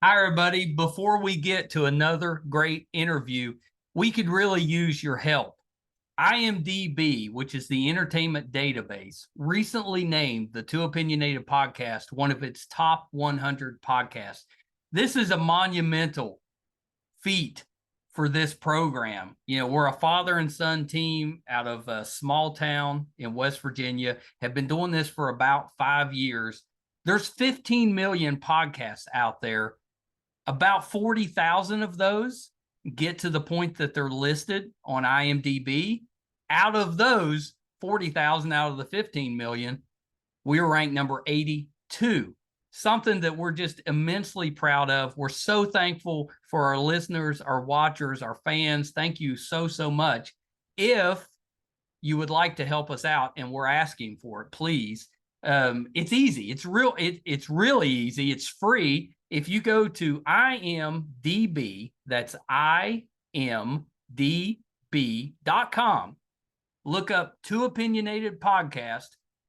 Hi, everybody. Before we get to another great interview, we could really use your help. IMDb, which is the entertainment database, recently named the Two Opinionated podcast one of its top 100 podcasts. This is a monumental feat for this program. You know, we're a father and son team out of a small town in West Virginia, have been doing this for about 5 years. There's 15 million podcasts out there. About 40,000 of those get to the point that they're listed on IMDb. Out of those 40,000 out of the 15 million, we were ranked number 82. Something that we're just immensely proud of. We're so thankful for our listeners, our watchers, our fans. Thank you so, so much. If you would like to help us out, and we're asking for it, please. It's easy. It's really easy. It's free. If you go to IMDb, that's IMDb.com, look up Two Opinionated Podcast,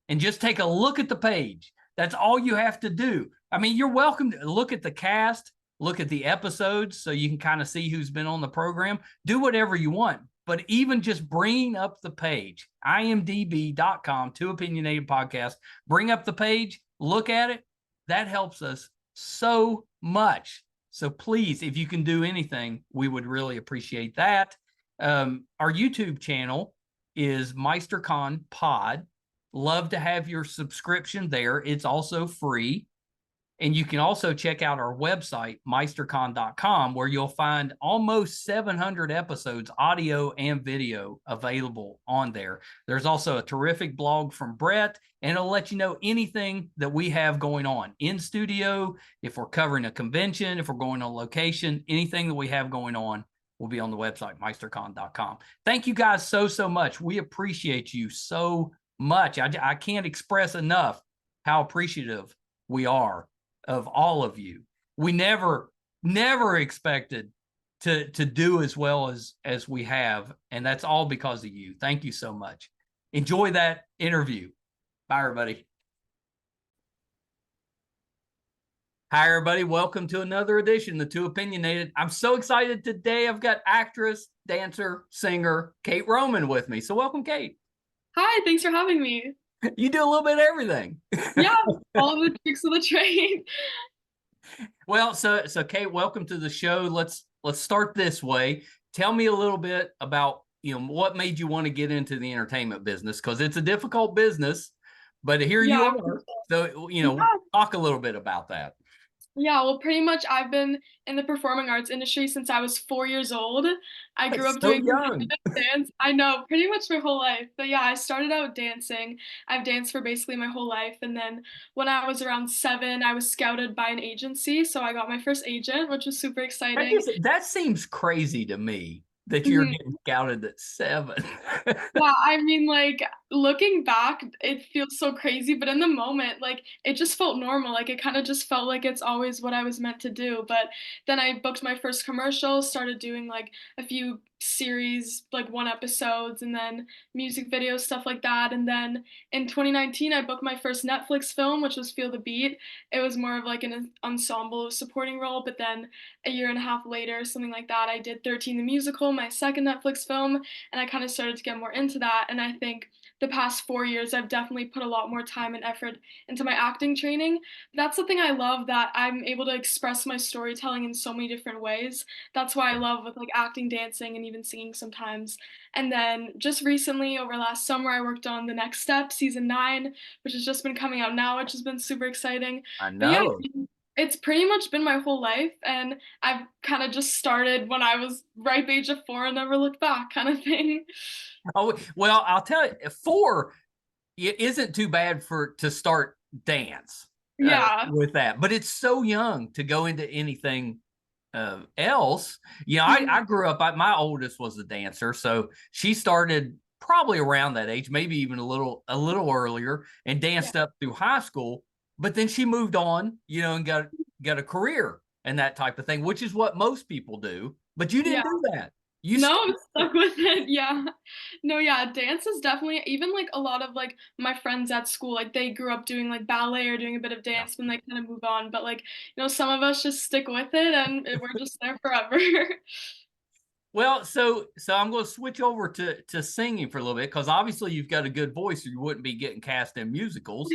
and just take a look at the page. That's all you have to do. I mean, you're welcome to look at the cast, look at the episodes so you can kind of see who's been on the program. Do whatever you want. But even just bringing up the page, imdb.com, Two Opinionated Podcast, bring up the page, look at it. That helps us so much. So please, if you can do anything, we would really appreciate that. Our YouTube channel is MeisterCon Pod. Love to have your subscription there. It's also free. And you can also check out our website, meistercon.com, where you'll find almost 700 episodes, audio and video, available on there. There's also a terrific blog from Brett, and it'll let you know anything that we have going on in studio, if we're covering a convention, if we're going on location, anything that we have going on will be on the website, meistercon.com. Thank you guys so, so much. We appreciate you so much. I can't express enough how appreciative we are of all of you. We never expected to do as well as we have, and that's all because of you. Thank you so much. Enjoy that interview. Bye, everybody. Hi, everybody. Welcome to another edition of The Two Opinionated. I'm so excited today. I've got actress, dancer, singer, Kate Roman with me. So welcome, Kate. Hi, thanks for having me. You do a little bit of everything. Yeah, all of the tricks of the trade. Well, so Kate, welcome to the show. Let's start this way. Tell me a little bit about, what made you want to get into the entertainment business, because it's a difficult business, but here you are. So, talk a little bit about that. Yeah, well, pretty much I've been in the performing arts industry since I was 4 years old. I grew up So doing young. dance. I know, pretty much my whole life. But yeah, I started out dancing. I've danced for basically my whole life. And then when I was around 7, I was scouted by an agency. So I got my first agent, which was super exciting. That seems crazy to me that you're getting scouted at 7. Yeah, I mean, like, looking back, it feels so crazy, but in the moment, like, it just felt normal. Like, it kind of just felt like it's always what I was meant to do. But then I booked my first commercial, started doing like a few series, like 1 episodes, and then music videos, stuff like that. And then in 2019, I booked my first Netflix film, which was Feel the Beat. It was more of like an ensemble supporting role, but then a year and a half later, something like that, I did 13 the Musical, my second Netflix film, and I kind of started to get more into that. And I think the past 4 years, I've definitely put a lot more time and effort into my acting training. That's something I love, that I'm able to express my storytelling in so many different ways. That's why I love with like acting, dancing, and even singing sometimes. And then just recently, over last summer, I worked on The Next Step, season 9, which has just been coming out now, which has been super exciting. I But yeah, know. it's pretty much been my whole life, and I've kind of just started when I was ripe age of 4 and never looked back, kind of thing. Oh, well, I'll tell you, 4 it isn't too bad to start dance Yeah. with that, but it's so young to go into anything else. Mhm. I grew up, my oldest was a dancer, so she started probably around that age, maybe even a little earlier, and Yeah. danced up through high school. But then she moved on, and got a career and that type of thing, which is what most people do. But you didn't Yeah. do that. You No, stuck I'm with stuck with it, yeah. No, yeah, dance is definitely even, like, a lot of, like, my friends at school, like, they grew up doing, like, ballet or doing a bit of it. dance, then they kinda move on, but, like, some of us just stick with it, and we're just there forever. Well, so I'm going to switch over to singing for a little bit because obviously you've got a good voice, or you wouldn't be getting cast in musicals.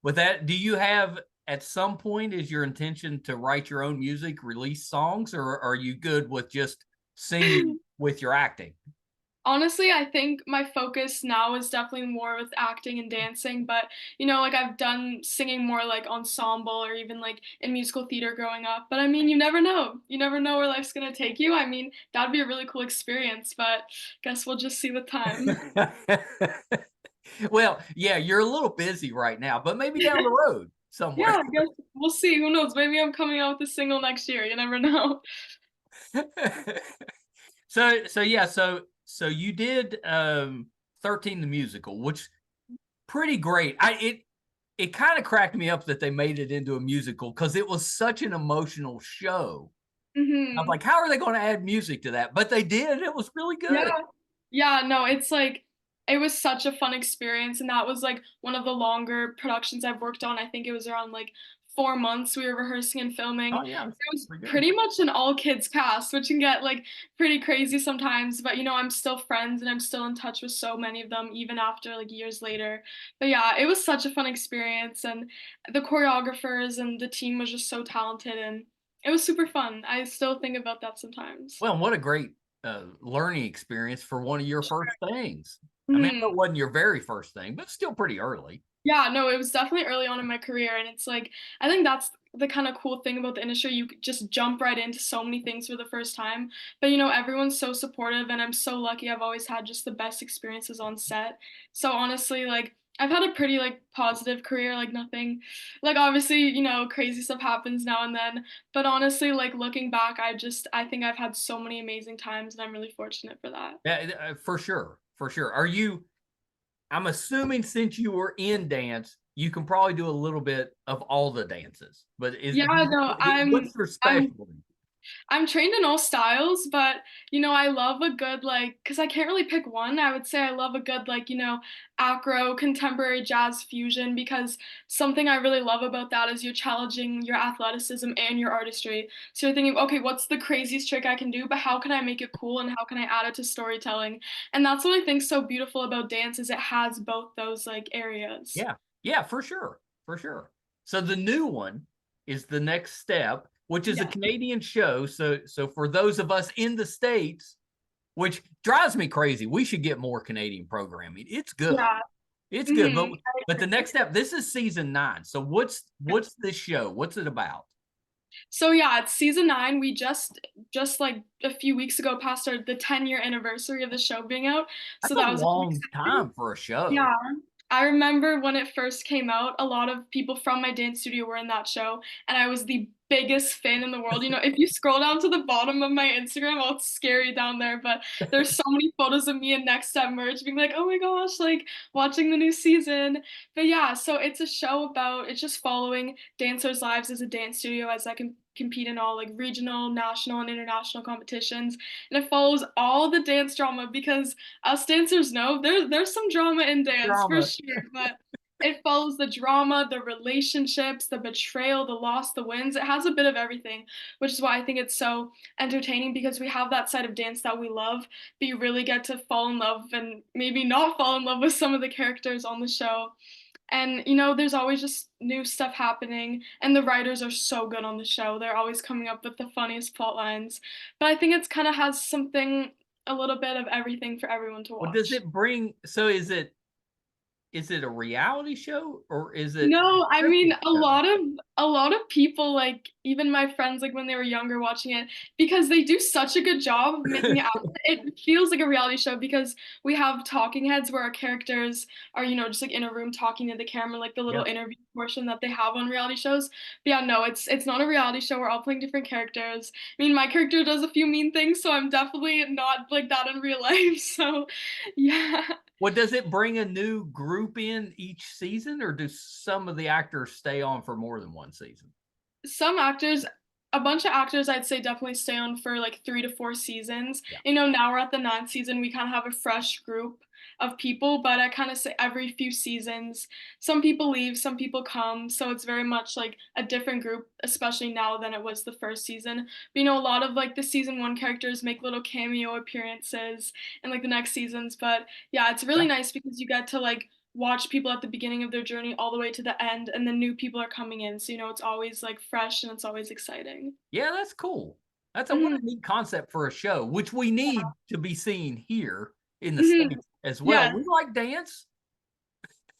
With that, do you have at some point is your intention to write your own music, release songs, or are you good with just singing with your acting? Honestly, I think my focus now is definitely more with acting and dancing, but, like, I've done singing more, like, ensemble or even, like, in musical theater growing up, but, I mean, you never know. You never know where life's gonna take you. I mean, that'd be a really cool experience, but guess we'll just see with time. Well, yeah, you're a little busy right now, but maybe down the road somewhere. Yeah, I guess we'll see. Who knows? Maybe I'm coming out with a single next year. You never know. So you did 13 the musical, which pretty great. It kind of cracked me up that they made it into a musical because it was such an emotional show. I'm Mhm. like, how are they going to add music to that? But they did. It was really Yeah. good. Yeah, no, it's like it was such a fun experience, and that was, like, one of the longer productions I've worked on. I think it was around, like, 4 months we were rehearsing and filming. Oh yeah, It it's was pretty good. pretty much an all-kids cast, which can get, like, pretty crazy sometimes, but, I'm still friends and I'm still in touch with so many of them even after, like, years later. But yeah, it was such a fun experience, and the choreographers and the team was just so talented, and it was super fun. I still think about that sometimes. Well, what a great learning experience for one of your first things. I mean, I know Mhm. it wasn't your very first thing, but still pretty early. Yeah, no, it was definitely early on in my career, and it's like I think that's the kinda cool thing about the industry, you could just jump right into so many things for the first time, but, everyone's so supportive, and I'm so lucky I've always had just the best experiences on set. So, honestly, like, I've had a pretty, like, positive career, like, nothing like, obviously, crazy stuff happens now and then, but honestly, like, looking back, I think I've had so many amazing times, and I'm really fortunate for that. Yeah, for sure, for sure. Are you? I'm assuming since you were in dance, you can probably do a little bit of all the dances. But Yeah, no, what's your I'm specialty? I'm trained in all styles, but, I love a good, like, cause I can't really pick one. I would say I love a good, like, acro, contemporary jazz fusion because something I really love about that is you're challenging your athleticism and your artistry. So you're thinking, okay, what's the craziest trick I can do, but how can I make it cool and how can I add it to storytelling? And that's what I think so beautiful about dance is it has both those like areas. Yeah, yeah, for sure, for sure. So the new one is the next step, which is a Yeah. Canadian show. So for those of us in the States, which drives me crazy, we should get more Canadian programming. It's good. Yeah. It's good. Mhm. But the next step, this is season 9. So what's this show? What's it about? So yeah, it's season 9. We just like a few weeks ago passed the 10-year anniversary of the show being out. So That's a that was really long exciting. time for a show. Yeah. I remember when it first came out, a lot of people from my dance studio were in that show, and I was the biggest fan in the world. If you scroll down to the bottom of my Instagram, oh, it's scary down there, but there's so many photos of me and Next Step merch being like, oh my gosh, like watching the new season. But yeah, so it's a show it's just following dancers' lives as a dance studio as I can compete in all like regional, national, and international competitions. And it follows all the dance drama because us dancers know there's some drama in dance for Drama. sure, but it follows the drama, the relationships, the betrayal, the loss, the wins. It has a bit of everything, which is why I think it's so entertaining because we have that side of dance that we love, but you really get to fall in love and maybe not fall in love with some of the characters on the show. And there's always just new stuff happening, and the writers are so good on the show. They're always coming up with the funniest plot lines. But I think it's kind of has something a little bit of everything for everyone to Well, does watch. it bring so is it a reality show or is it No, I a mean scripted show? a lot of people, like even my friends, like when they were younger watching it, because they do such a good job of making it out. It feels like a reality show because we have talking heads where our characters are, just like in a room talking to the camera, like the Yeah. little interview portion that they have on reality shows. But yeah, no, it's not a reality show. We're all playing different characters. I mean, my character does a few mean things, so I'm definitely not like that in real life. So yeah. Well, does it bring a new group in each season, or do some of the actors stay on for more than one season? Some actors a bunch of actors I'd say definitely stay on for like 3 to 4 seasons. Yeah. Now we're at the 9th season. We kind of have a fresh group of people, but I kind of say every few seasons, some people leave, some people come. So it's very much like a different group, especially now than it was the first season. But a lot of like the season 1 characters make little cameo appearances in like the next seasons. But yeah, it's really Yeah. nice because you get to like watch people at the beginning of their journey all the way to the end, and then new people are coming in, so it's always like fresh and it's always exciting. Yeah, that's cool. That's a what Mhm. a neat concept for a show, which we need to be seen here in the Mhm. States as well. Yes. We like dance.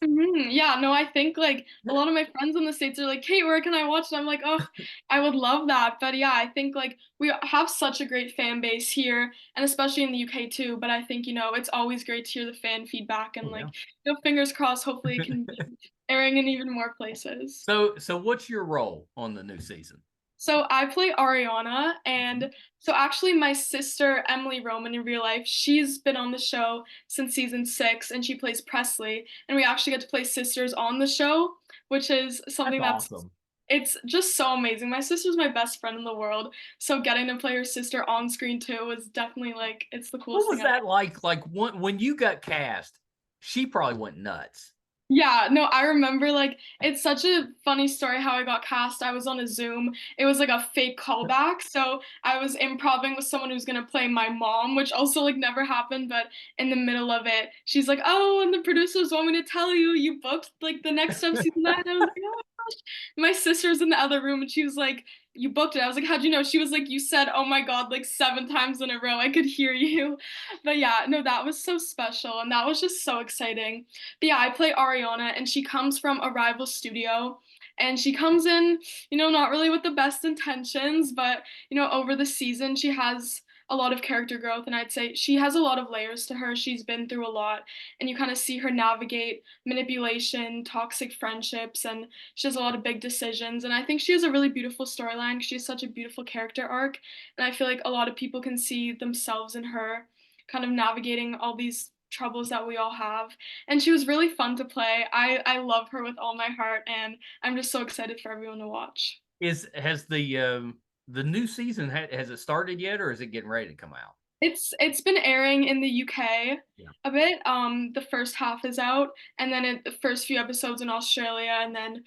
Yeah, no, I think like a lot of my friends in the States are like, "Hey, where can I watch it?" I'm like, "Oh, I would love that." But yeah, I think like we have such a great fan base here, and especially in the UK too. But I think, it's always great to hear the fan feedback and Oh, like, yeah. fingers crossed, hopefully it can be airing in even more places. So what's your role on the new season? So I play Ariana, Mhm. and so actually my sister Emily Roman in real life, she's been on the show since season 6, and she plays Presley, and we actually get to play sisters on the show, which is That's something that's awesome. it's just so amazing. My sister's my best friend in the world, so getting to play her sister on screen too is definitely like it's the What coolest was thing I've. that like? Like when you got cast, she probably went nuts. Yeah, no, I remember like it's such a funny story how I got cast. I was on a Zoom. It was like a fake callback. So I was improving with someone who's gonna play my mom, which also like never happened, but in the middle of it, she's like, "Oh, and the producers want me to tell you you booked like the next of season 9." I was like, "Oh my gosh." My sister's in the other room and she was like, "You booked it." I was like, "How'd you know?" She was like, "You said oh my God like 7 times in a row. I could hear you." But yeah, no, that was so special and that was just so exciting. But yeah, I play Ariana, and she comes from a rival studio. And she comes in, not really with the best intentions, but, over the season, she has a lot of character growth. And I'd say she has a lot of layers to her. She's been through a lot. And you kind of see her navigate manipulation, toxic friendships, and she has a lot of big decisions. And I think she has a really beautiful storyline. She has such a beautiful character arc. And I feel like a lot of people can see themselves in her kind of navigating all these troubles that we all have, and she was really fun to play. I love her with all my heart, and I'm just so excited for everyone to watch. Is has the new season has it started yet, or is it getting ready to come out? It's been airing in the UK Yeah. a bit. The first half is out, and then the first few episodes in Australia, and then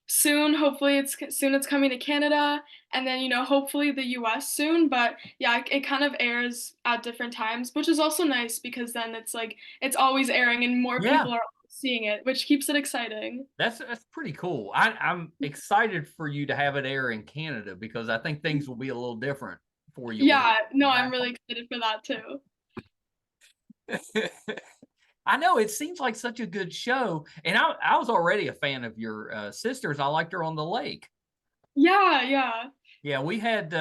soon it's coming to Canada, and then hopefully the US soon. But yeah, it kind of airs at different times, which is also nice because then it's like it's always airing and more Yeah, people are seeing it, which keeps it exciting. that's pretty cool. I'm excited for you to have it air in Canada because I think things will be a little different for you when Yeah, no, I'm back. really excited for that too. I know it seems like such a good show, and I was already a fan of your sisters. I liked her on the lake. Yeah, yeah. Yeah, we had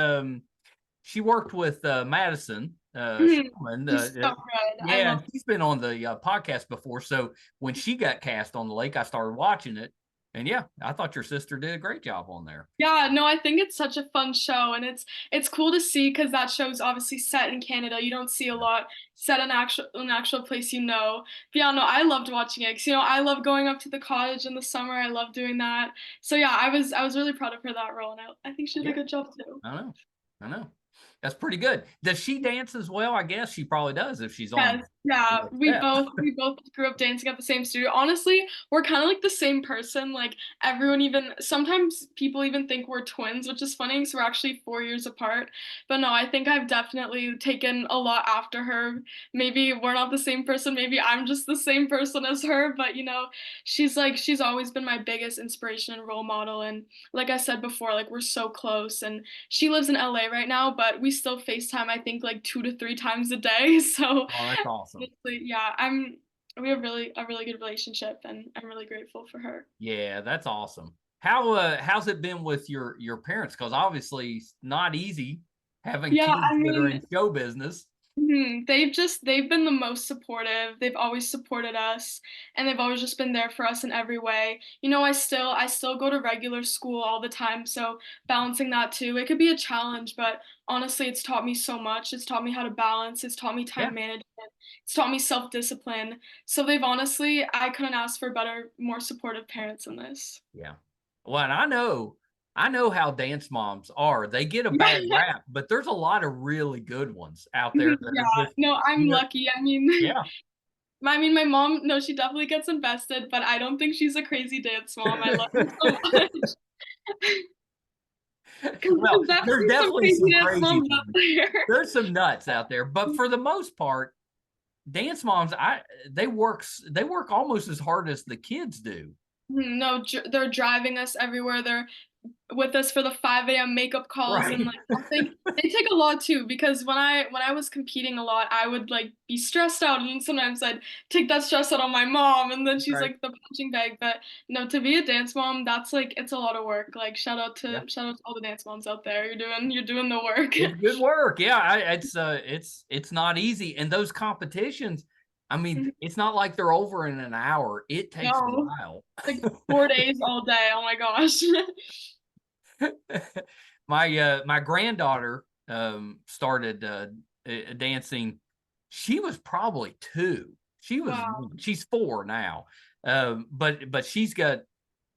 she worked with Madison Mhm. Shulman. She's so good. I Yeah, love. she's been on the podcast before. So when she got cast on the lake, I started watching it, and yeah, I thought your sister did a great job on there. Yeah, no, I think it's such a fun show, and it's cool to see because that show's obviously set in Canada. You don't see a Yeah. lot set in actual place. But yeah, no, I loved watching it 'cause, I love going up to the cottage in the summer. I love doing that. So yeah, I was really proud of her that role, and I think she did a Yeah, good job too. I know, I know. That's pretty good. Does she dance as well? I guess she probably does if she's on Yes, yeah, the we set. both grew up dancing at the same studio. Honestly, we're kind of like the same person. Like everyone even sometimes people even think we're twins, which is funny because we're actually 4 years apart. But no, I think I've definitely taken a lot after her. Maybe we're not the same person, maybe I'm just the same person as her, but she's always been my biggest inspiration and role model. And like I said before, like we're so close, and she lives in LA right now, but we still FaceTime I think like 2 to 3 times a day. So Oh, that's awesome. honestly, yeah, we have really a really good relationship, and I'm really grateful for her. Yeah, that's awesome. How's it been with your parents? Because obviously it's not easy having Yeah, kids I that are mean, in show business. they've been the most supportive. They've always supported us, and they've always just been there for us in every way. I still go to regular school all the time, so balancing that too, it could be a challenge, but honestly, it's taught me so much. It's taught me how to balance. It's taught me Yeah, time management. It's taught me self-discipline. So they've honestly, I couldn't ask for better, more supportive parents than this. yeah. Well, and I know. I know how dance moms are. They get a bad Yeah. rap, but there's a lot of really good ones out there that are Yeah. just, No, I'm you know, lucky. I mean, yeah. my mom, no, she definitely gets invested, but I don't think she's a crazy dance mom. I love her so much. Because Well, there's there's definitely some definitely crazy some dance crazy moms out ones. there. There's some nuts out there, but for the most part, dance moms, they work almost as hard as the kids do. No, they're driving us everywhere. They're with us for the 5 a.m. makeup calls, and Right. like I think they take a lot too because when I was competing a lot, I would like be stressed out, and sometimes I'd take that stress out on my mom, and then she's Right. like the punching bag. But no, to be a dance mom, that's like it's a lot of work. Like Yeah. shout out to all the dance moms out there. You're doing the work. It's good work. Yeah, it's not easy. And those competitions, I mean, it's not like they're over in an hour. It takes a No, while. like 4 days all day. Oh my gosh. My granddaughter started dancing. She was probably 2. Wow. She's 4 now. But she's got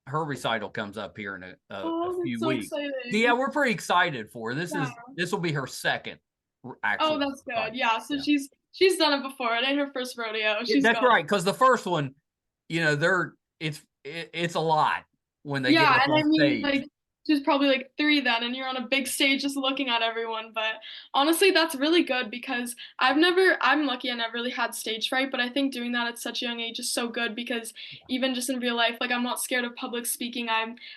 her recital comes up here in a Oh, that's few so weeks. So yeah, exciting. we're pretty excited for her. Yeah. This will be her second Oh, actual that's good. recital. Yeah, so Yeah. she's done it before. It ain't her first rodeo. Yeah, She's that's got it. right. Because the first one, you know, it's a lot when they get Yeah, up and I on mean, stage. like, she was probably like 3 then, and you're on a big stage just looking at everyone. But honestly, that's really good because I'm lucky I never really had stage fright, but I think doing that at such a young age is so good because even just in real life, like, I'm not scared of public speaking.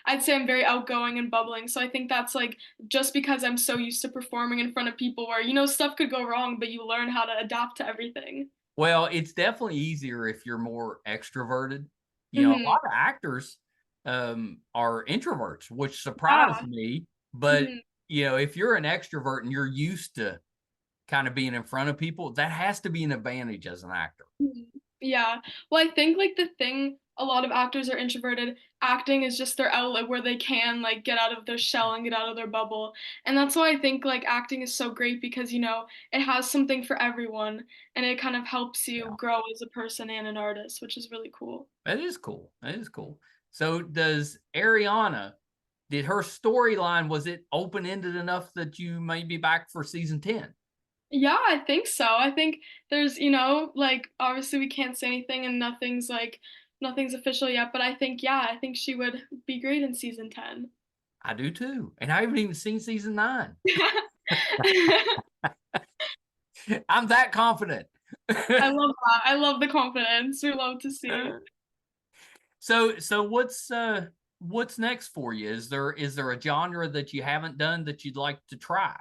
I'd say I'm very outgoing and bubbling. So I think that's like just because I'm so used to performing in front of people where, stuff could go wrong, but you learn how to adapt to everything. Well, it's definitely easier if you're more extroverted. You know, a Hmm. lot of actors are introverts, which surprised Yeah. me. But Mhm. you know, if you're an extrovert and you're used to kind of being in front of people, that has to be an advantage as an actor. Mhm. Yeah. Well, I think like the thing a lot of actors are introverted. Acting is just their outlet where they can like get out of their shell and get out of their bubble. And that's why I think like acting is so great because it has something for everyone and it kind of helps you Yeah, grow as a person and an artist, which is really cool. that is cool. That is cool. So does Ariana, did her storyline, was it open ended enough that you may be back for season 10? Yeah, I think so. I think there's, like obviously we can't say anything and nothing's official yet, but I think yeah, I think she would be great in season 10. I do too. And I haven't even seen season 9. I'm that confident. I love that. I love the confidence. We love to see. So what's next for you? Is there a genre that you haven't done that you'd like to try?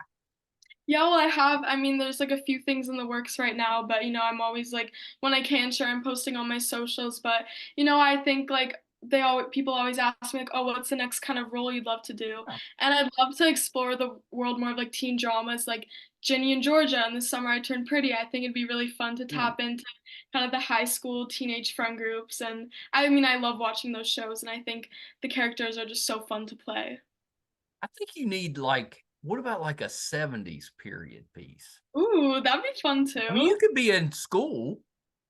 Yeah, well, I mean, there's like a few things in the works right now, but I'm always like, when I can share, I'm posting on my socials. But I think like people always ask me like, oh, what's the next kind of role you'd love to do? Oh, And I'd love to explore the world more of like teen dramas, like Ginny and Georgia. And this summer I turned pretty. I think it'd be really fun to hmm. tap into kind of the high school teenage friend groups. And I mean, I love watching those shows, and I think the characters are just so fun to play. I think you need like what about like a 70s period piece? Ooh, that'd be fun I mean, you too. could be in school,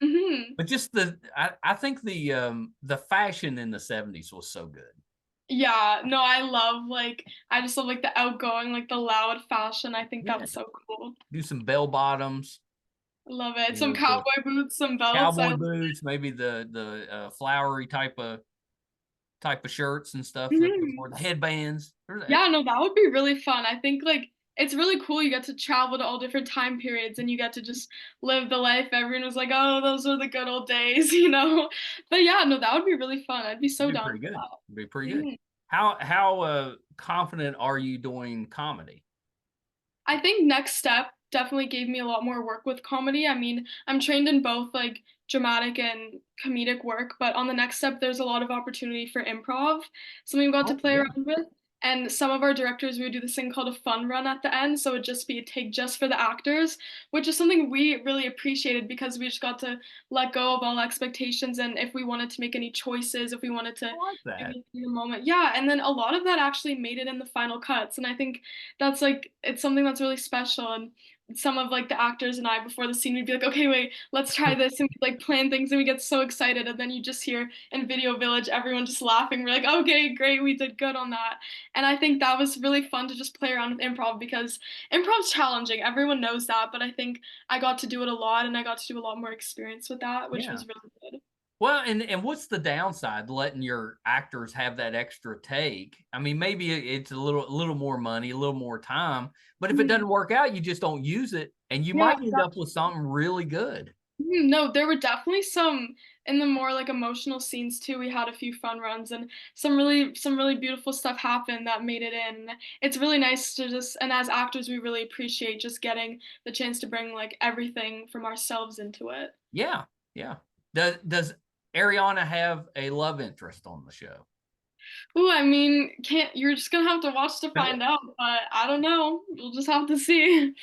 Hmm. but just I think the fashion in the 70s was so good. Yeah, no, I just love like the outgoing, like the loud fashion. I think Yeah. that's so cool. Do some bell bottoms, I love it. you Some know, the cowboy boots, some belts. I cowboy love boots, maybe the flowery type of shirts and stuff it. that Mhm. before the headbands. Yeah, no, that would be really fun. I think like it's really cool. You get to travel to all different time periods and you get to just live the life. Everyone was like, "Oh, those were the good old days," you know. But yeah, no, that would be really fun. I'd be so It'd be down pretty for good. that. It'd be pretty good. Mhm. How confident are you doing comedy? I think Next Step definitely gave me a lot more work with comedy. I mean, I'm trained in both like dramatic and comedic work, but on the Next Step, there's a lot of opportunity for improv, something we got to Oh play yeah. around with. And some of our directors, we would do this thing called a fun run at the end. So it'd just be a take just for the actors, which is something we really appreciated because we just got to let go of all expectations. And if we wanted to make any choices, if we wanted to I like do that. anything in the moment. Yeah. And then a lot of that actually made it in the final cuts. And I think it's something that's really special. And some of like the actors and I before the scene we'd be like, okay, wait, let's try this, and we like plan things and we get so excited, and then you just hear in Video Village everyone just laughing. We're like, okay, great, we did good on that. And I think that was really fun to just play around with improv because improv's challenging. Everyone knows that, but I think I got to do it a lot and I got to do a lot more experience with that, which Yeah. was really good. Well, and what's the downside letting your actors have that extra take? I mean, maybe it's a little more money, a little more time, but if it Mhm. doesn't work out, you just don't use it, and you Yeah, might end up with something really good. No, there were definitely some in the more like emotional scenes too. We had a few fun runs and some really beautiful stuff happened that made it in. It's really nice to just, and as actors we really appreciate just getting the chance to bring like everything from ourselves into it. Yeah, yeah. Does Ariana have a love interest on the show? Ooh, I mean, can't you're just gonna have to watch to find out, but I don't know. We'll just have to see.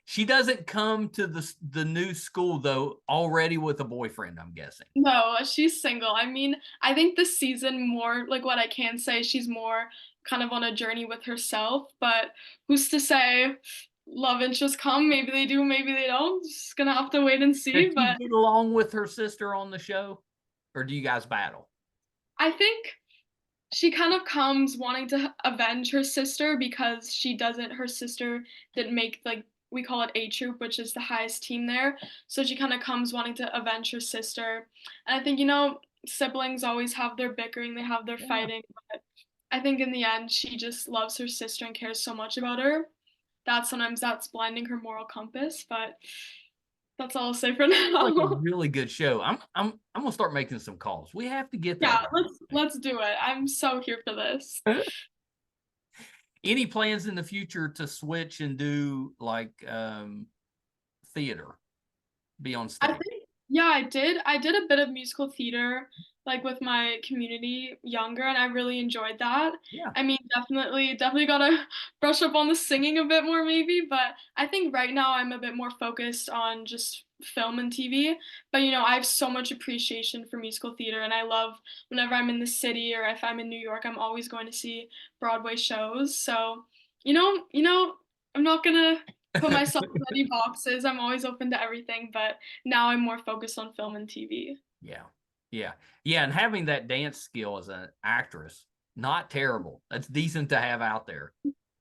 She doesn't come to the new school though already with a boyfriend, I'm guessing. No, she's single. I mean, I think this season more like what I can say, she's more kind of on a journey with herself, but who's to say love interests come? Maybe they do, maybe they don't. Just gonna have to wait and Does see. she But get along with her sister on the show, or do you guys battle? I think she kind of comes wanting to avenge her sister because her sister didn't make like we call it A troop, which is the highest team there. So she kind of comes wanting to avenge her sister. And I think, siblings always have their bickering, they have their Yeah. fighting, but I think in the end she just loves her sister and cares so much about her that sometimes that's blinding her moral compass, but that's all I'll say for Like a now. really good show. I'm gonna start making some calls. We have to get that. Yeah, let's do it. I'm so here for this. Any plans in the future to switch and do like theater, be on I stage? think yeah, I did. I did a bit of musical theater like with my community younger and I really enjoyed that. Yeah. I mean, definitely got to brush up on the singing a bit more maybe, but I think right now I'm a bit more focused on just film and TV. But I have so much appreciation for musical theater and I love whenever I'm in the city or if I'm in New York, I'm always going to see Broadway shows. So, I'm not gonna put myself in any boxes. I'm always open to everything, but now I'm more focused on film and TV. Yeah. Yeah. Yeah. And having that dance skill as an actress, not terrible. That's decent to have out there.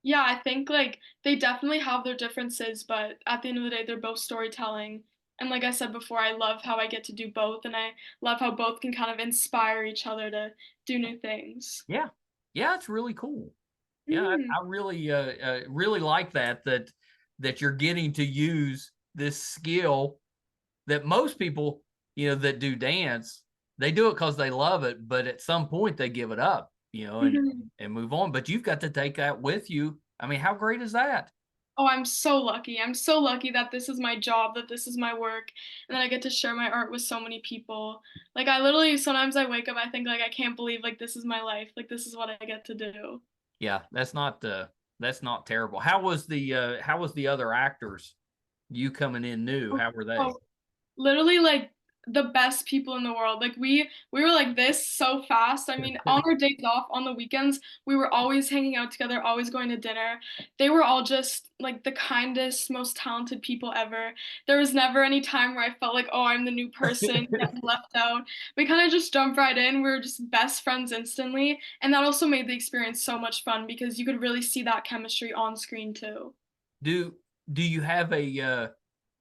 Yeah, I think like they definitely have their differences, but at the end of the day, they're both storytelling. And like I said before, I love how I get to do both, and I love how both can kind of inspire each other to do new things. Yeah. Yeah. It's really cool. Yeah. Mhm. I really like that you're getting to use this skill that most people, that do dance, they do it because they love it, but at some point they give it up, Mhm. and move on. But you've got to take that with you. I mean, how great is that? Oh, I'm so lucky. I'm so lucky that this is my job, that this is my work, and that I get to share my art with so many people. Like I literally sometimes I wake up, I think like I can't believe like this is my life. Like this is what I get to do. Yeah, that's not terrible. How was the other actors? You coming in new? How were they? Oh, literally like the best people in the world. Like we were like this so fast. I mean, on our days off, on the weekends, we were always hanging out together, always going to dinner. They were all just like the kindest, most talented people ever. There was never any time where I felt like, oh, I'm the new person getting left out. We kind of just jumped right in. We were just best friends instantly, and that also made the experience so much fun because you could really see that chemistry on screen too. do do you have a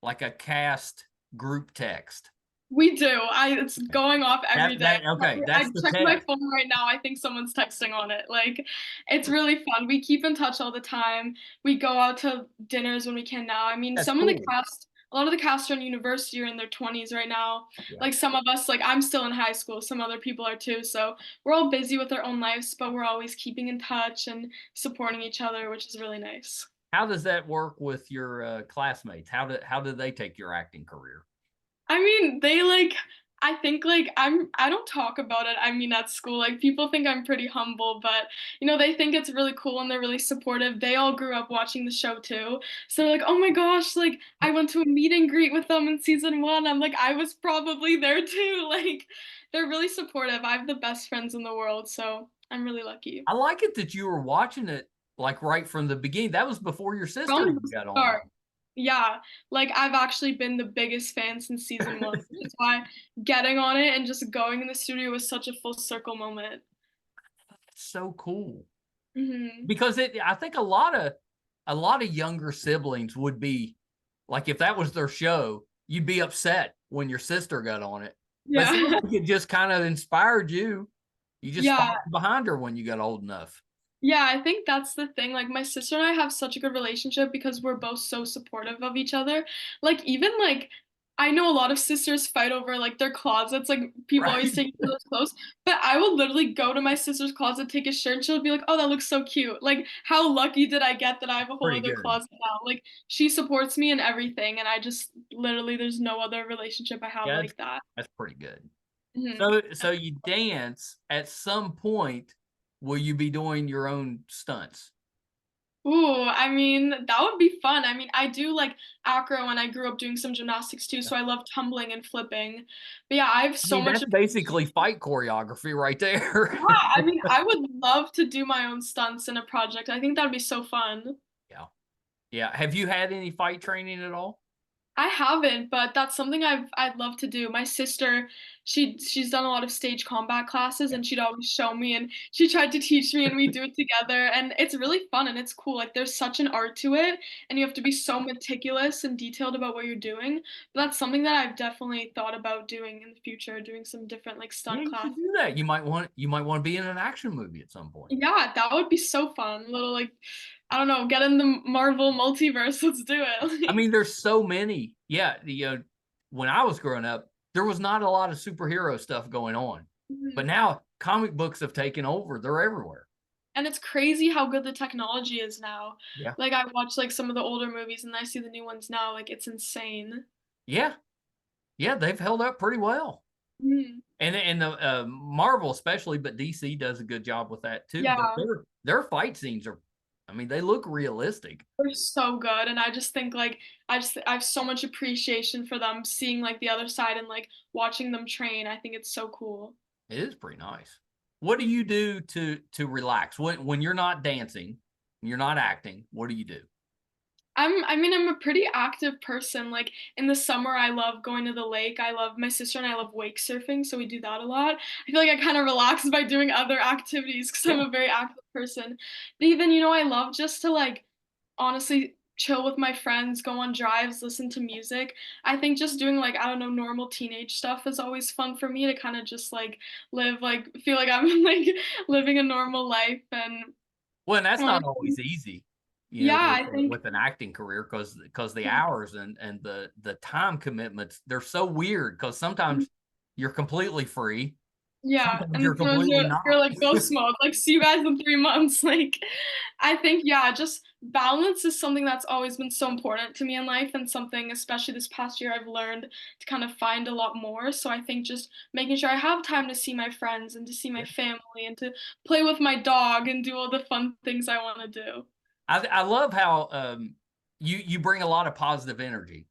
like a cast group text? We do. It's going off every day. Okay, I that's the check my text. phone right now. I think someone's texting on it. Like, it's really fun. We keep in touch all the time. We go out to dinners when we can now. I mean, That's some of the cool. cast, a lot of the cast are in university or in their 20s right now. Yeah. Like, some of us, like, I'm still in high school. Some other people are too. So we're all busy with our own lives, but we're always keeping in touch and supporting each other, which is really nice. How does that work with your classmates? How did they take your acting career? I mean, they like I think like I don't talk about it. I mean, at school, like people think I'm pretty humble, but they think it's really cool and they're really supportive. They all grew up watching the show too. So they're like, "Oh my gosh, like I went to a meet and greet with them in season 1." I'm like, "I was probably there too." Like they're really supportive. I have the best friends in the world, so I'm really lucky. I like it that you were watching it like right from the beginning. That was before your sister From even the got on. start. Yeah, like I've actually been the biggest fan since season 1, which is why getting on it and just going in the studio was such a full circle moment. So cool. Mhm. Because I think a lot of younger siblings would be like, if that was their show, you'd be upset when your sister got on it. But it Yeah. sounds like it just kind of inspired you. You just Yeah. followed behind her when you got old enough. Yeah, I think that's the thing. Like my sister and I have such a good relationship because we're both so supportive of each other. Like even like I know a lot of sisters fight over like their closets, like people always Right? take each other's clothes. But I will literally go to my sister's closet, take a shirt, and she'll be like, "Oh, that looks so cute." Like, how lucky did I get that I have a whole Pretty other good. closet now? Like she supports me in everything, and I just literally there's no other relationship I have Yeah, that's, like that. that's pretty good. Mhm. So you dance at some point. Will you be doing your own stunts? Ooh, I mean, that would be fun. I mean, I do like acro and I grew up doing some gymnastics too, so I love tumbling and flipping. But yeah, I have I so mean, much that's basically appreciation. fight choreography right there. Yeah, I mean, I would love to do my own stunts in a project. I think that'd be so fun. Yeah. Yeah. Have you had any fight training at all? I haven't, but that's something I'd love to do. My sister, she's done a lot of stage combat classes Yeah. and she'd always show me and she tried to teach me and we do it together and it's really fun and it's cool. Like there's such an art to it and you have to be so meticulous and detailed about what you're doing. But that's something that I've definitely thought about doing in the future, doing some different like Yeah, stunt you class. should do that. You might want to be in an action movie at some point. Yeah, that would be so fun. Little like I don't know, get in the Marvel multiverse. Let's do I it. mean, there's so many. Yeah, when I was growing up, there was not a lot of superhero stuff going on, but Like, now comic books have taken over. They're everywhere. and it's crazy how good the technology is now. Yeah, Like, I watch, like, some of the older movies and I see the new ones now, like, it's insane. yeah, yeah. They've held up pretty well, Mhm. and the Marvel especially, but DC does a good job with that too. But Yeah, their fight scenes are, I mean, they look realistic. they're so good, and I just think, like, I have so much appreciation for them, seeing, like, the other side and, like, watching them train, I think it's so cool. It is pretty nice. What do you do to relax when you're not dancing, you're not acting? What do you do? I mean, I'm a pretty active person, like, in the summer, I love going to the lake, I love my sister and I love wake surfing, so we do that a lot. I feel like I kinda relax by doing other activities because 'cause I'm Yeah. a very active person. But even, I love just to, like, honestly chill with my friends, go on drives, listen to music. I think just doing, like, I don't know, normal teenage stuff is always fun for me to kinda just, like, live, like feel like I'm, like, living a normal life and Well, and that's not honestly always easy, yeah, with I think with an acting career because the hours and the time commitments, they're so weird because sometimes you're completely free, yeah, sometimes and you're sometimes completely you're not. like, "Ghost mode," like, "See you guys in 3 months," like, I think, yeah, just balance is something that's always been so important to me in life and something, especially this past year, I've learned to kind of find a lot more, so I think just making sure I have time to see my friends and to see my Yeah. family and to play with my dog and do all the fun things I wanna do. I love how, you bring a lot of positive energy.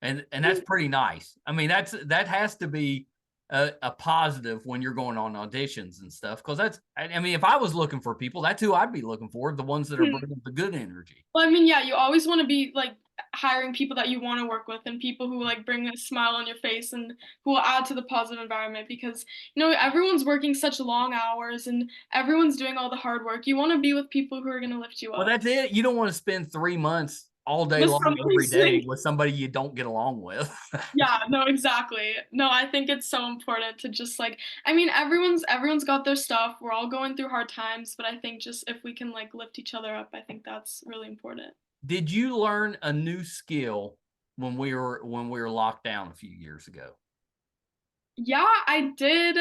And that's pretty nice. I mean, that has to be a positive when you're going on auditions and stuff. Because I mean, if I was looking for people, that's who I'd be looking for, the ones that are bringing the good energy. Well, I mean, yeah, you always wanna be, like, hiring people that you wanna work with and people who, like, bring a smile on your face and who will add to the positive environment because, everyone's working such long hours and everyone's doing all the hard work. You wanna be with people who are gonna lift you Well, up. that's it. You don't want to spend 3 months all day With long someone every who's day like with somebody you don't get along with. yeah, no, exactly. No, I think it's so important to just, like I mean, everyone's got their stuff. We're all going through hard times, but I think just if we can, like, lift each other up, I think that's really important. Did you learn a new skill when we were locked down a few years ago? Yeah, I did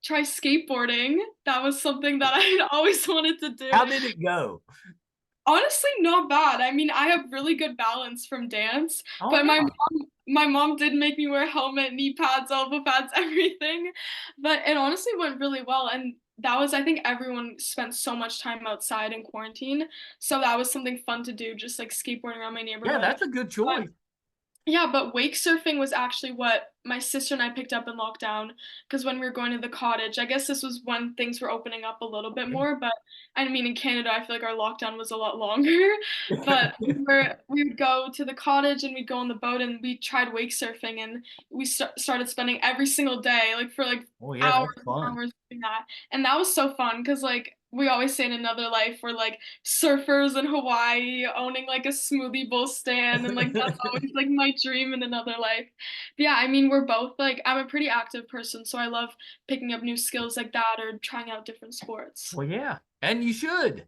try skateboarding. That was something that I had always wanted to do. How did it go? Honestly, not bad. I mean, I have really good balance from dance, Oh but yeah. my mom did make me wear helmet, knee pads, elbow pads, everything. But it honestly went really well, and that was I think everyone spent so much time outside in quarantine, so that was something fun to do, just like skateboarding around my Yeah, neighborhood. that's a good But choice. Yeah, but wake surfing was actually what my sister and I picked up in lockdown because when we were going to the cottage, I guess this was when things were opening up a little bit more. But I mean, in Canada, I feel like our lockdown was a lot longer. But we would go to the cottage and we'd go on the boat and we tried wake surfing and we started spending every single day, like for like Oh yeah, hours that's and fun. hours doing that. And that was so fun because like we always say in another life we're like surfers in Hawaii owning like a smoothie bowl stand and like that's always like my dream in another life. But yeah, I mean we're both like I'm a pretty active person, so I love picking up new skills like that or trying out different sports. Well, yeah, and you should.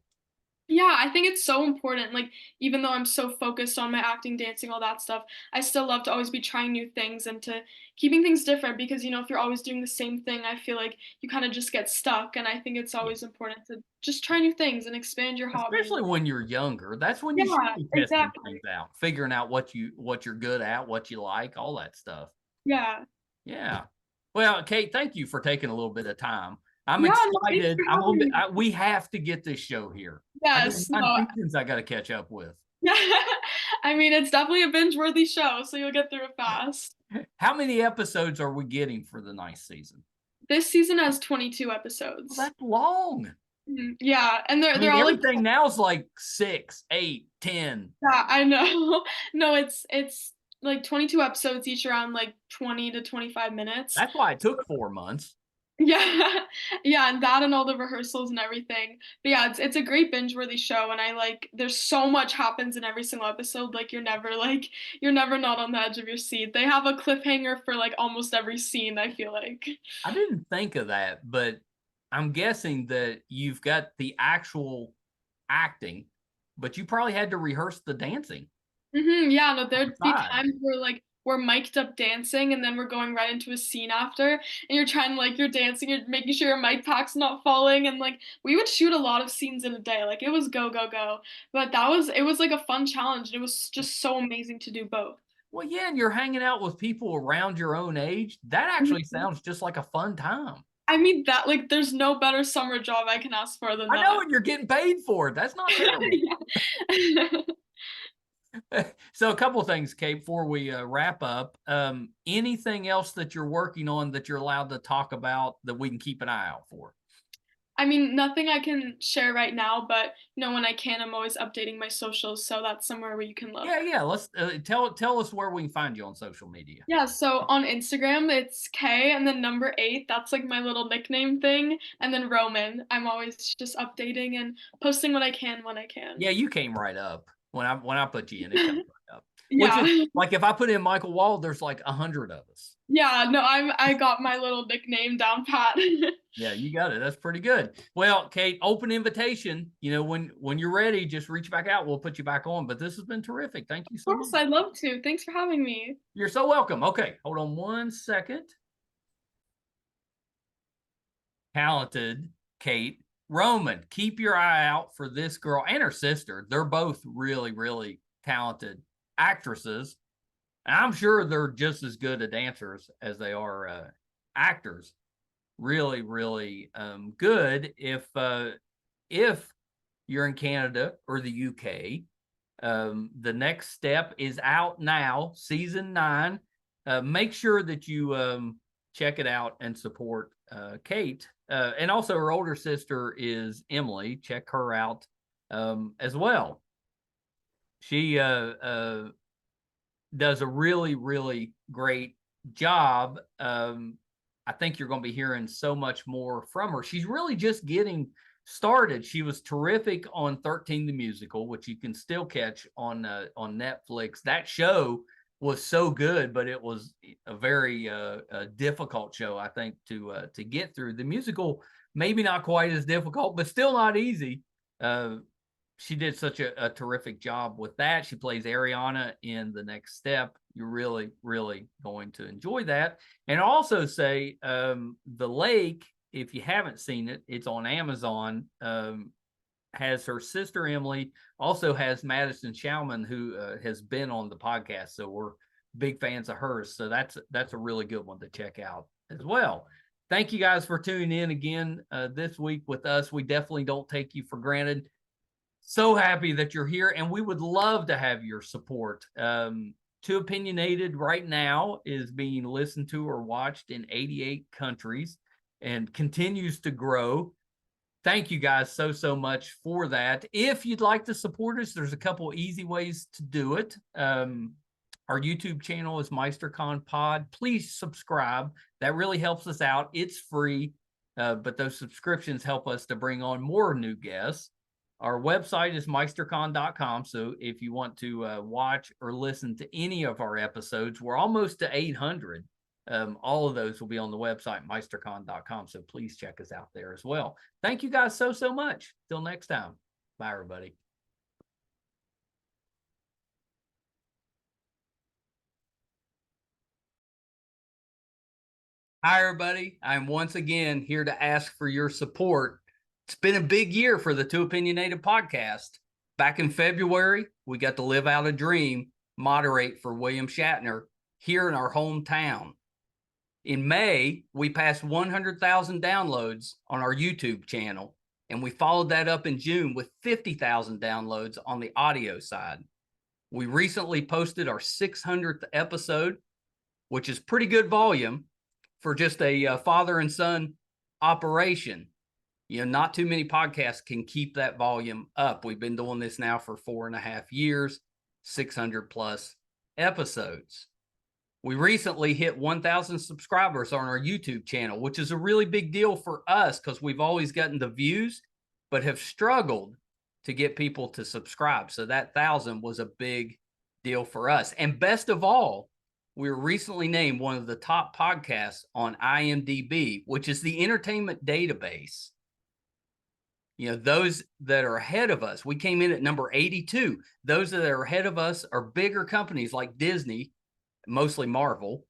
Yeah, I think it's so important. Like, even though I'm so focused on my acting, dancing, all that stuff, I still love to always be trying new things and to keeping things different because, if you're always doing the same thing, I feel like you kind of just get stuck. And I think it's Yeah. always important to just try new things and expand your hobbies. Especially when you're younger. That's when you should Yeah, be testing exactly. things out, figuring out what you're good at, what you like, all that stuff. Yeah. Yeah. Well, Kate, thank you for taking a little bit of time. I'm Yeah, no, thanks excited. for having me. We have to get this show here. I got Yes, nine no, seasons I got to catch up with. yeah. I mean, it's definitely a binge-worthy show, so you'll get through it fast. How many episodes are we getting for the ninth season? This season has 22 Well, episodes. that's long. Yeah, and I they're mean, all like everything now is like 6, 8, 10. yeah, I know. No, it's like 22 episodes each around like 20 to 25 minutes. That's why it took 4 months. Yeah. Yeah, and that and all the rehearsals and everything. But yeah, it's a great binge-worthy show and I like there's so much happens in every single episode. Like you're never not on the edge of your seat. They have a cliffhanger for like almost every scene, I feel like. I didn't think of that, but I'm guessing that you've got the actual acting, but you probably had to rehearse the dancing Yeah, no, on the there'd be side. times where like we're mic'd up dancing and then we're going right into a scene after and you're trying like you're dancing, you're making sure your mic pack's not falling and like we would shoot a lot of scenes in a day. Like it was go, go, go. But it was like a fun challenge and it was just so amazing to do both. Well, yeah, and you're hanging out with people around your own age. That actually Mhm. sounds just like a fun time. I mean that like there's no better summer job I can ask for than I know, that. and you're getting paid for it. That's not terrible. Yeah. So a couple of things, Kate, before we wrap up. Anything else that you're working on that you're allowed to talk about that we can keep an eye out for? I mean, nothing I can share right now, but when I can, I'm always updating my socials, so that's somewhere where you can look. Yeah, yeah. Let's tell us where we can find you on social media. Yeah, so on Instagram, it's K and then number 8. That's like my little nickname thing. And then Roman. I'm always just updating and posting what I can when I can. Yeah, you came right up when I put you in. It comes right up. Which is Yeah. like if I put in Michael Wall, there's like 100 of us. Yeah, no, I got my little nickname down pat. Yeah, you got it. That's pretty good. Well, Kate, open invitation. When you're ready, just reach back out. We'll put you back on. But this has been terrific. Thank you Of so much. course, I'd love to. Thanks for having me. You're so welcome. Okay, hold on 1 second. Talented Kate Roman. Keep your eye out for this girl and her sister. They're both really, really talented actresses. And I'm sure they're just as good at dancers as they are actors. Really, really good. If you're in Canada or the UK, the next step is out now, season 9. Make sure that you check it out and support Kate. And also her older sister is Emily. Check her out as well. She does a really, really great job. I think you're going to be hearing so much more from her. She's really just getting started. She was terrific on 13 the Musical, which you can still catch on Netflix. That show was so good, but it was a very difficult show, I think, to get through. The musical, maybe not quite as difficult, but still not easy. She did such a terrific job with that. She plays Ariana in The Next Step. You're really, really going to enjoy that. And also say The Lake, if you haven't seen it, it's on Amazon. Has her sister Emily, also has Madison Schauman, who has been on the podcast. So we're big fans of hers. So that's a really good one to check out as well. Thank you guys for tuning in again this week with us. We definitely don't take you for granted. So happy that you're here, and we would love to have your support. Too Opinionated right now is being listened to or watched in 88 countries and continues to grow. Thank you guys so much for that. If you'd like to support us, there's a couple easy ways to do it. Our YouTube channel is MeisterCon Pod. Please subscribe. That really helps us out. It's free, but those subscriptions help us to bring on more new guests. Our website is meistercon.com. So if you want to watch or listen to any of our episodes, we're almost to 800. All of those will be on the website, meistercon.com. So please check us out there as well. Thank you guys so much. Till next time. Bye, everybody. Hi, everybody. I'm once again here to ask for your support. It's been a big year for the Too Opinionated podcast. Back in February, we got to live out a dream, moderate for William Shatner here in our hometown. In May, we passed 100,000 downloads on our YouTube channel, and we followed that up in June with 50,000 downloads on the audio side. We recently posted our 600th episode, which is pretty good volume for just a father and son operation. You know, not too many podcasts can keep that volume up. We've been doing this now for 4.5 years, 600 plus episodes. We recently hit 1,000 subscribers on our YouTube channel, which is a really big deal for us because we've always gotten the views, but have struggled to get people to subscribe. So that 1,000 was a big deal for us. And best of all, we were recently named one of the top podcasts on IMDb, which is the entertainment database. You know, those that are ahead of us, we came in at number 82. Those that are ahead of us are bigger companies like Disney, mostly Marvel,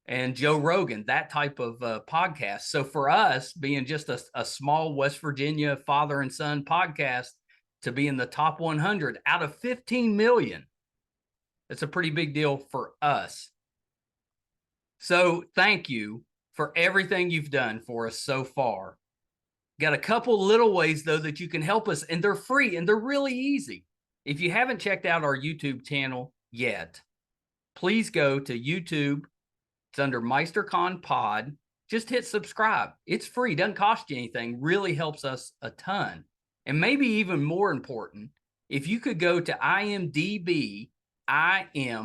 and Joe Rogan, that type of podcast. So for us, being just a small West Virginia father and son podcast, to be in the top 100 out of 15 million, it's a pretty big deal for us. So thank you for everything you've done for us so far. Got a couple little ways, though, that you can help us, and they're free, and they're really easy. If you haven't checked out our YouTube channel yet, please go to YouTube. It's under MeisterCon Pod. Just hit subscribe. It's free. Doesn't cost you anything. Really helps us a ton. And maybe even more important, if you could go to IMDb, imdb.com,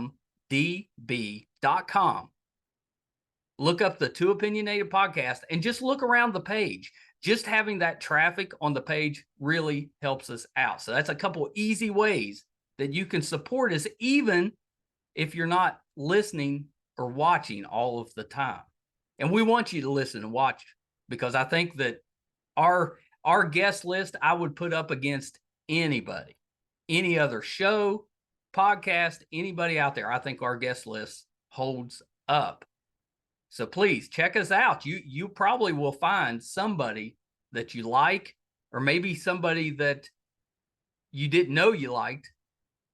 look up the Too Opinionated podcast, and just look around the page. Just having that traffic on the page really helps us out. So that's a couple easy ways that you can support us, even if you're not listening or watching all of the time. And we want you to listen and watch, because I think that our guest list, I would put up against anybody, any other show, podcast, anybody out there. I think our guest list holds up. So please check us out. You probably will find somebody that you like, or maybe somebody that you didn't know you liked,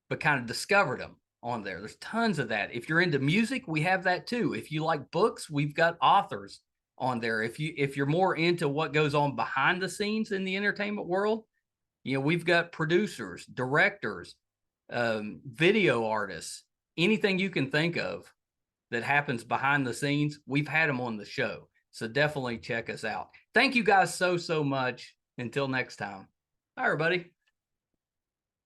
but kind of discovered them on there. There's tons of that. If you're into music, we have that too. If you like books, we've got authors on there. If you're more into what goes on behind the scenes in the entertainment world, you know, we've got producers, directors, video artists, anything you can think of that happens behind the scenes, we've had them on the show. So definitely check us out. Thank you guys so much. Until next time. Bye, everybody.